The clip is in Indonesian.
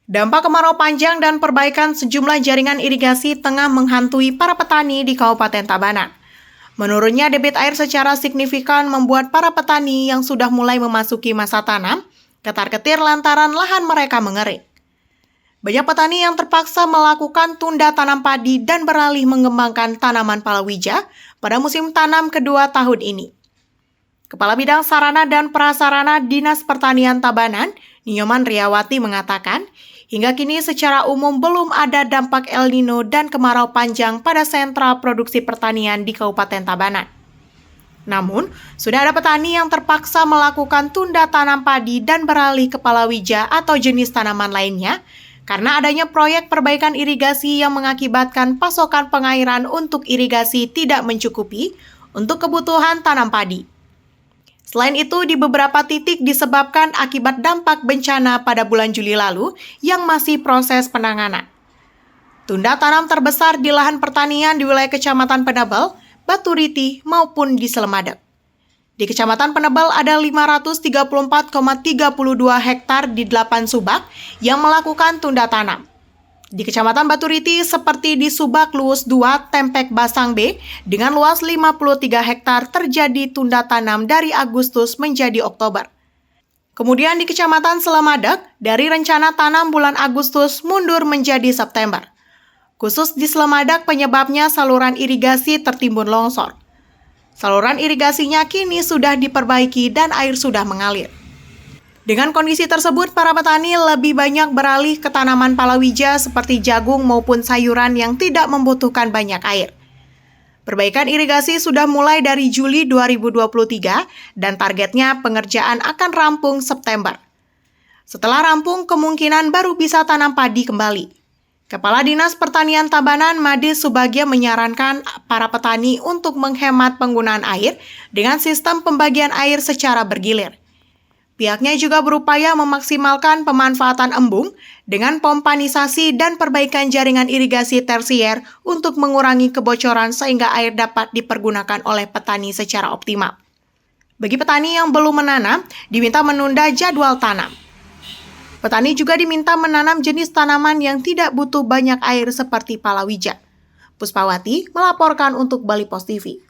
Dampak kemarau panjang dan perbaikan sejumlah jaringan irigasi tengah menghantui para petani di Kabupaten Tabanan. Menurunnya debit air secara signifikan membuat para petani yang sudah mulai memasuki masa tanam ketar-ketir lantaran lahan mereka mengering. Banyak petani yang terpaksa melakukan tunda tanam padi dan beralih mengembangkan tanaman palawija pada musim tanam kedua tahun ini. Kepala Bidang Sarana dan Prasarana Dinas Pertanian Tabanan, Nyoman Riawati mengatakan, hingga kini secara umum belum ada dampak El Nino dan kemarau panjang pada sentra produksi pertanian di Kabupaten Tabanan. Namun, sudah ada petani yang terpaksa melakukan tunda tanam padi dan beralih ke palawija atau jenis tanaman lainnya karena adanya proyek perbaikan irigasi yang mengakibatkan pasokan pengairan untuk irigasi tidak mencukupi untuk kebutuhan tanam padi. Selain itu, di beberapa titik disebabkan akibat dampak bencana pada bulan Juli lalu yang masih proses penanganan. Tunda tanam terbesar di lahan pertanian di wilayah Kecamatan Penebel, Baturiti, maupun di Selemadeg. Di Kecamatan Penebel ada 534,32 hektar di 8 subak yang melakukan tunda tanam. Di Kecamatan Baturiti seperti di Subak Luwus 2 Tempek Basang B dengan luas 53 hektar terjadi tunda tanam dari Agustus menjadi Oktober. Kemudian di Kecamatan Selemadeg dari rencana tanam bulan Agustus mundur menjadi September. Khusus di Selemadeg penyebabnya saluran irigasi tertimbun longsor. Saluran irigasinya kini sudah diperbaiki dan air sudah mengalir. Dengan kondisi tersebut, para petani lebih banyak beralih ke tanaman palawija seperti jagung maupun sayuran yang tidak membutuhkan banyak air. Perbaikan irigasi sudah mulai dari Juli 2023 dan targetnya pengerjaan akan rampung September. Setelah rampung, kemungkinan baru bisa tanam padi kembali. Kepala Dinas Pertanian Tabanan, Made Subagya menyarankan para petani untuk menghemat penggunaan air dengan sistem pembagian air secara bergilir. Pihaknya juga berupaya memaksimalkan pemanfaatan embung dengan pompanisasi dan perbaikan jaringan irigasi tersier untuk mengurangi kebocoran sehingga air dapat dipergunakan oleh petani secara optimal. Bagi petani yang belum menanam, diminta menunda jadwal tanam. Petani juga diminta menanam jenis tanaman yang tidak butuh banyak air seperti palawija. Puspawati melaporkan untuk Bali Pos TV.